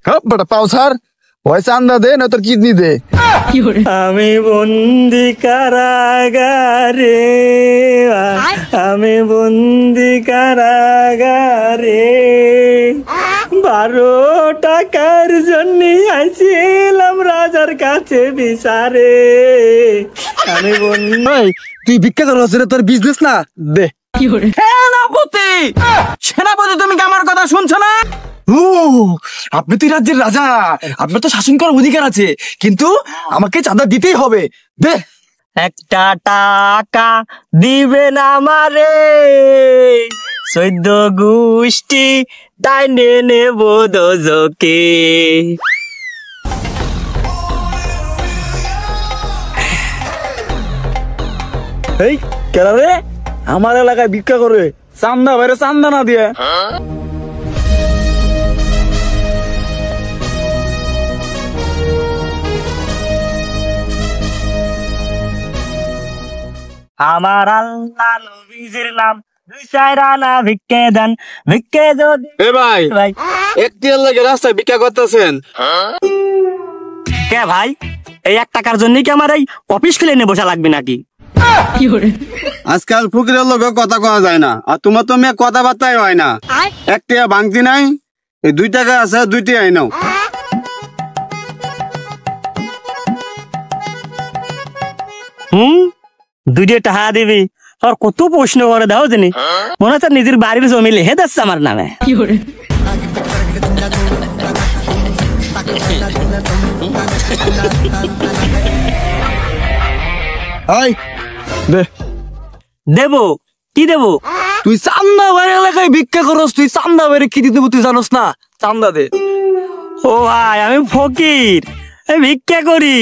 হ্যাঁ বেটা পাউসার ওই চান্দা দে না তোর কিডনি দে। আমি বন্দি কারাগারে, আমি বন্দি কারাগারে, 12 টাকার জন্য আইছিলাম রাজার কাছে বিচারে। আমি বন্দি। তুই ভিক্ষা করছিস রে, তোর বিজনেস না দে। সেনাপতি, সেনাপতি তুমি কি আমার কথা শুনছো না? ও আপনি তো রাজ্যের রাজা, আপনার তো শাসন করার অধিকার আছে, কিন্তু আমাকে চাঁদা দিতেই হবে। দে একটা টাকা দিবেন আমারে, 14 গোষ্ঠী টাইনে নেব দোজকে। এই কেরা রে আমার এলাকায় ভিক্ষা করে চান্দা বাইরে চান্দা না দিয়ে। আমার আল্লাহ নবীজির নাম 2 আনা ভিক্ষে দেন, ভিক্ষে যদি। এ ভাই ভাই একটি লাগে রাস্তায় ভিক্ষা করতেছেন কে ভাই? এই 1 টাকার জন্য কি আমার এই অফিস খুলে নিয়ে বসা লাগবে নাকি? আজকাল ফকিরের লোক কথা কওয়া যায় না, আর তোমার তো মেয়ে কথাবার্তাই হয় না। 1 টাকা ভাঙতি নাই, এই 2 টাকা আছে, 2 টাকাই নাও। হুম 2 টাকা দিবি আর কত প্রশ্ন করে দাও জানি, মনে হচ্ছে নিজের বাড়ির জমি লিখে দিচ্ছে আমার নামে। এই দে দেবো কি দেবো? তুই চান্দা বাইরে এলাকায় ভিক্ষা করস, তুই চান্দা বাইরে কি দিতে তুই জানোস না? চান্দা দে। ও ভাই আমি ফকির, এই ভিক্ষা করি,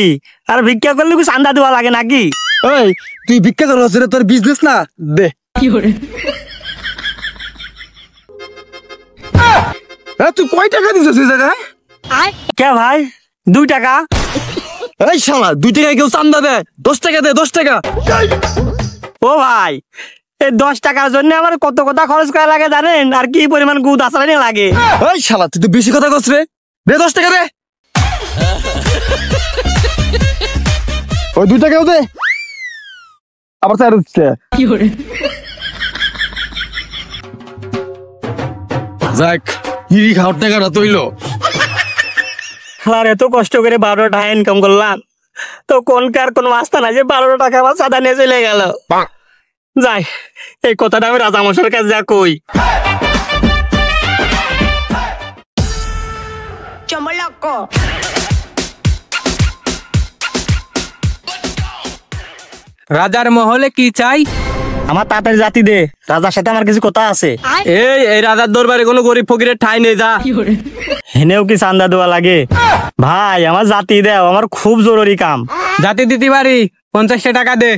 আর ভিক্ষা করলে কি চান্দা দেওয়া লাগে নাকি? এই তুই ভিক্ষা করস রে, তোর বিজনেস না দে। তুই কয় টাকা দিছিস এই জায়গায়? কে ভাই 2 টাকা? এই শালা 2 টাকায় কেউ চান্দা দে? 10 টাকা দে, 10 টাকা। ও ভাই এই 10 টাকার জন্য আমার কত কথা খরচ করা লাগে জানেন, আর কি পরিমাণ গুদ আসানি লাগে। এই শালা তুই তো বেশি কথা কস রে, দে 10 টাকা দে। ওই 2 টাকাও দে, আবার চার দিচ্ছে। যাক হিরি খাওয়ার টাকাটা তৈলো। আর এত কষ্ট করে 12 টাকা ইনকাম করলাম, তো কোনকার কোন মাস্তা না যে 12 টাকা আমার চাঁদা নিয়ে চলে গেল। যাই এই কথাটা আমি রাজা মশাইয়ের কাছে যা কই। রাজার মহলে কি চাই? আমার তাড়াতাড়ি জাতি দে, রাজার সাথে আমার কিছু কথা আছে। এই রাজার দরবারে কোনো গরিব ফকিরের ঠাঁই নেই, যা। হেনেও কি চান্দা দেওয়া লাগে? ভাই আমার জাতি দেও, আমার খুব জরুরি কাম। জাতি দিতে পারি, 50 টাকা দে।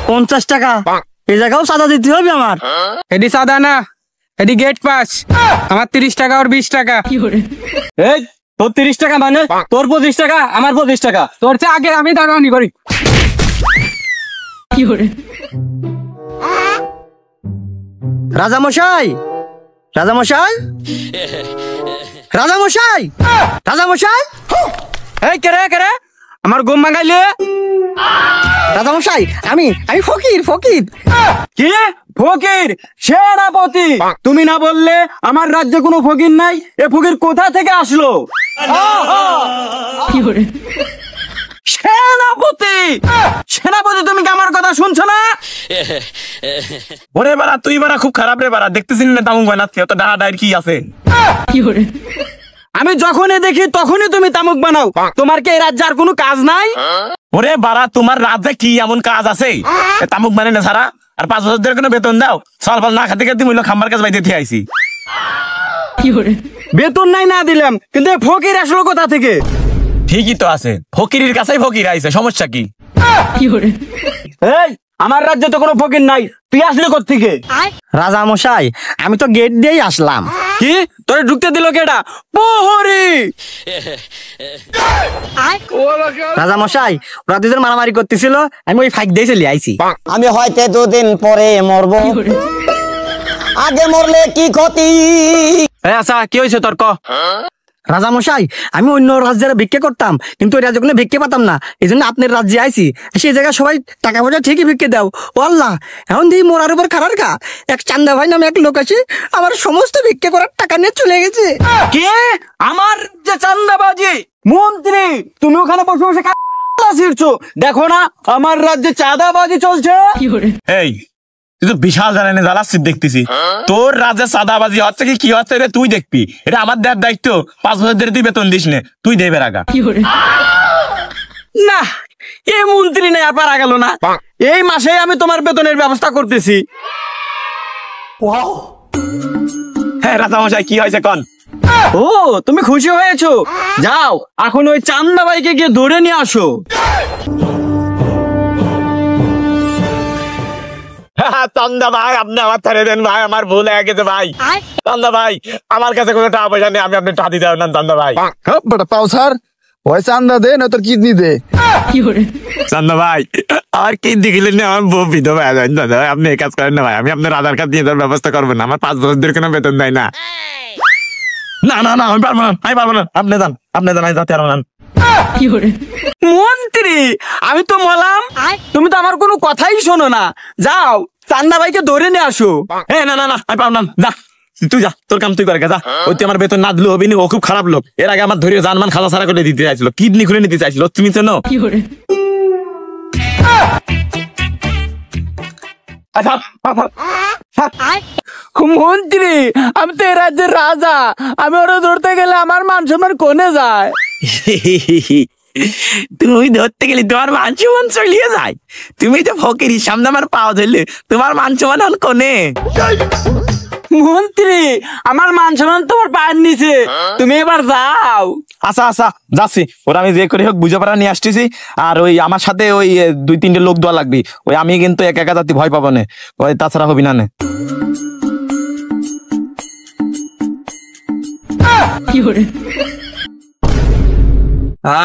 50 টাকা? এই জায়গাও চাঁদা দিতে হবে আমার? এডি সাদা না, এডি গেট পাস। আমার 30 টাকা আর 20 টাকা। এই তোর 30 টাকা মানে তোর 25 টাকা, আমার 25 টাকা। তোর চেয়ে আগে আমি দাঁড়ানি করি। রাজা মশাই, রাজা মশাই, রাজা মশাই, রাজা মশাই। এই কেরে কেরে আমার ঘুম ভাঙাইলে? রাজা মশাই আমি আমি ফকির, ফকির। কি ফকির? সেনাপতি, তুমি না বললে আমার রাজ্যে কোনো ফকির নাই? এ ফকির কোথা থেকে আসলো? সেনাপতি, সেনাপতি তুমি কি আমার কথা শুনছো না? ওরে বাড়া তুই বাড়া খুব খারাপ রে বাড়া, দেখতেছিস না তামুক বানাচ্ছে, তো ডাহা ডায়ের কি আছে? আমি যখনই দেখি তখনই তুমি তামুক বানাও, তোমার কি এই রাজ্যে আর কোনো কাজ নাই? ওরে বাড়া তোমার রাজ্যে কি এমন কাজ আছে তামুক মানে না সারা? আর 5 বছর ধরে কোনো বেতন দাও? সল ফল না খাতে খাতে মূল্য খাম্বার কাজ বাইতে আইছি। বেতন নাই না দিলাম, কিন্তু ফকির আসলো কোথা থেকে? ঠিকই তো আছে, ফকিরের কাছেই ফকির আইছে, সমস্যা কি? এই আমার রাজ্যে তো কোনো ফকির নাই, তুই আসলি কোত্থেকে? রাজা মশাই আমি তো গেট দিয়েই আসলাম। কি তোরে ঢুকতে দিল কেডা? প্রহরী। রাজা মশাই ওরা দুজন মারামারি করতেছিল, আমি ওই ফাইক দিয়ে চলে আইছি। আমি হয়তো 2 দিন পরে মরব, আগে মরলে কি ক্ষতি? আচ্ছা কি হয়েছে তোর ক? রাজা মশাই, আমি অন্য রাজ্যে ভিক্ষে করতাম, কিন্তু ওই রাজ্যে কোনো ভিক্ষে পাতাম না, এই জন্য আপনার রাজ্যে আইছি। সেই জায়গায় সবাই টাকা পয়সা ঠিকই ভিক্ষে দাও। ও আল্লাহ, এখন দিই মোরার উপর খারার খা, এক চান্দা ভাই নামে এক লোক আছে, আমার সমস্ত ভিক্ষে করার টাকা নিয়ে চলে গেছে। কে? আমার যে চান্দাবাজি মন্ত্রী, তুমি ওখানে বসে বসে ছিড়ছো, দেখো না আমার রাজ্যে চাঁদাবাজি চলছে। এই তুই তো বিশাল জানানে জ্বালাচ্ছিস দেখতেছি। তোর রাজ্যে চাঁদাবাজি হচ্ছে কি হচ্ছে রে তুই দেখবি, এটা আমার দেওয়ার দায়িত্ব। 5 বছর ধরে তুই বেতন দিস নে, তুই দেবে রাগা। না, এই মন্ত্রী নেই আর পারা গেল না। এই মাসে আমি তোমার বেতনের ব্যবস্থা করতেছি। হ্যাঁ রাজা মশাই, কি হয়েছে কন? ও, তুমি খুশি হয়েছো? যাও এখন ওই চান্দাবাইকে গিয়ে ধরে নিয়ে আসো। চান্দা ভাই, আপনি আমার ছেড়ে দেন ভাই, আমার ভুল হয়ে গেছে ভাই। চান্দা ভাই, আমার কাছে কোনো টাকা পয়সা নেই, আমি আপনি টাকা দিতে পারবেন না চান্দা ভাই। বেটা পাও স্যার, ওই চান্দা দে না তোর কিডনি দে। চান্দা ভাই, আর কি দেখিলেন না, আমার বউ বিধবা হয়ে যায়। দাদা আপনি এই কাজ করেন না ভাই, আমি আপনার আধার কার্ড দিয়ে দেওয়ার ব্যবস্থা করবো না। আমার 5 বছর ধরে কোনো বেতন দেয় না। না না না, আমি পারবো না, আমি পারবো না। আপনি দেন, আমি যাতে পারবো না। মন্ত্রী, আমি তো বললাম, তুমি তো আমার কোনো কথাই শোনো না। যাও চান্দাবাইকে ধরে নিয়ে আসো। না না না, আমি পারবো না। যা তুই যা, তোর কাম তুই করে যা। ওই তুই আমার বেতন না দিলেও হবি না, ও খুব খারাপ লোক। এর আগে আমার ধরে জানমান খাজা ছাড়া করে দিতে চাইছিল, কিডনি খুলে নিতে চাইছিল, তুমি চেনো? মন্ত্রী, আমি তো এ রাজ্যের রাজা, আমি ওরা ধরতে গেলে আমার মান সম্মান কোনে যায়। তুমি ধরতে গেলে তোমার মান সম্মান চলিয়ে যায়। তুমি তো ফকিরির সামনে আমার পাও ধরলে, তোমার মান সম্মান কোনে? মন্ত্রী, আমার মান সম্মান তোমার পায়ের নিচে, তুমি এবার যাও। আচ্ছা আচ্ছা, যাচ্ছি। ওরা আমি যে করে হোক বুঝে পারা নিয়ে আসতেছি। আর ওই আমার সাথে ওই 2-3টে লোক দেওয়া লাগবে। ওই আমি কিন্তু একা একা যাতে ভয় পাবো না, ওই তাছাড়া হবি না।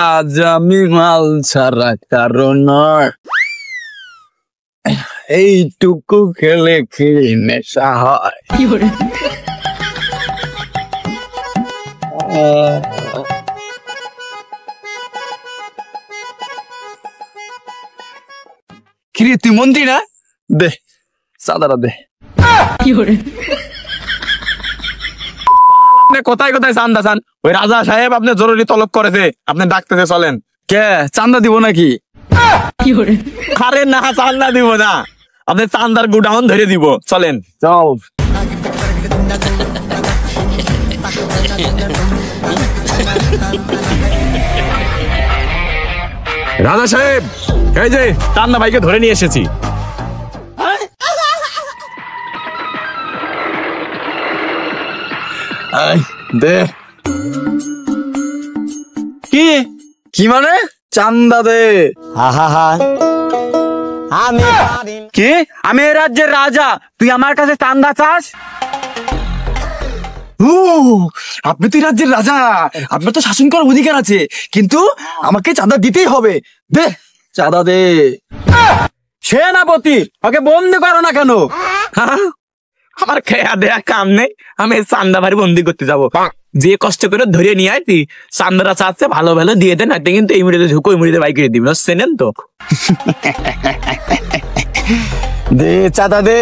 আজ আমি মাল ছাড়া কারণ এইটুকু খেলে খেয়ে নেশা হয়। কিরে তুই মন্ত্রী না? দে চাঁদাটা দে। আপনি কোথায় কোথায় চান্দা চান? ওই রাজা সাহেব আপনি জরুরি তলব করেছে, আপনি ডাকতেছে, চলেন। কে চান্দা দিব নাকি? আরে না, চান্দা দিব না, আপনি চান্দার গুডাউন ধরে দিব, চলেন। চল। রাজা সাহেব, এই যে চান্দা ভাইকে ধরে নিয়ে এসেছি। দে। কি কি মানে? চান্দা দে। আমি পারি না। কি? আমি এই রাজ্যের রাজা, তুই আমার কাছে চান্দা চাস? আপনি তো রাজ্যের রাজা, আপনার তো শাসন করার অধিকার আছে, কিন্তু আমাকে চাঁদা দিতেই হবে। দে চাঁদা দে। সেনাপতি, ওকে বন্দি করো না কেন? আমার খেয়া দেয়া কাম নেই, আমি চান্দা ভারি বন্দি করতে যাবো। যে কষ্ট করে ধরে নিয়ে আসি, চান্দারা চাচ্ছে ভালো ভালো দিয়ে দেন, হাতে কিন্তু এই মুড়িতে ঢুকো, ওই মুড়িতে বাইক করে দিবি, চেনেন তো? দে চাঁদা দে।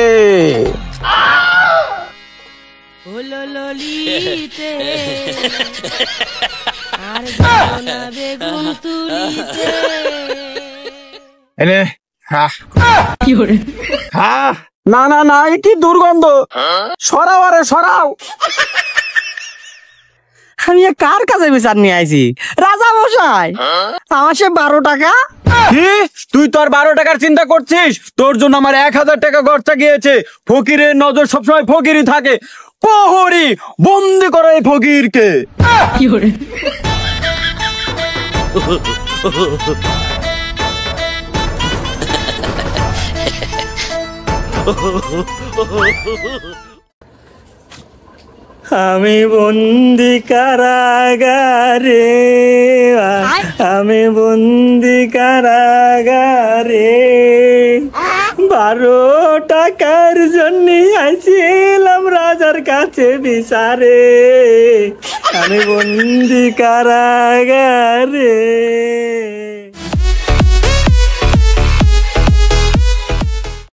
এনে না না না, এ কি দুর্গন্ধ! সরাও, আরে সরাও। আমি কার কাছে বিচার নিয়ে আইছি? রাজা মশাই, আমার সে 12 টাকা। কি? তুই তোর 12 টাকার চিন্তা করছিস? তোর জন্য আমার 1000 টাকা খরচা গিয়েছে। ফকিরের নজর সবসময় ফকিরই থাকে। প্রহরী, বন্দি করো এই ফকিরকে। আমি বন্দি কারাগারে, আমি বন্দি কারাগারে, 12 টাকার জন্য আইছিলাম রাজার কাছে বিচারে। আমি বন্দি কারাগারে।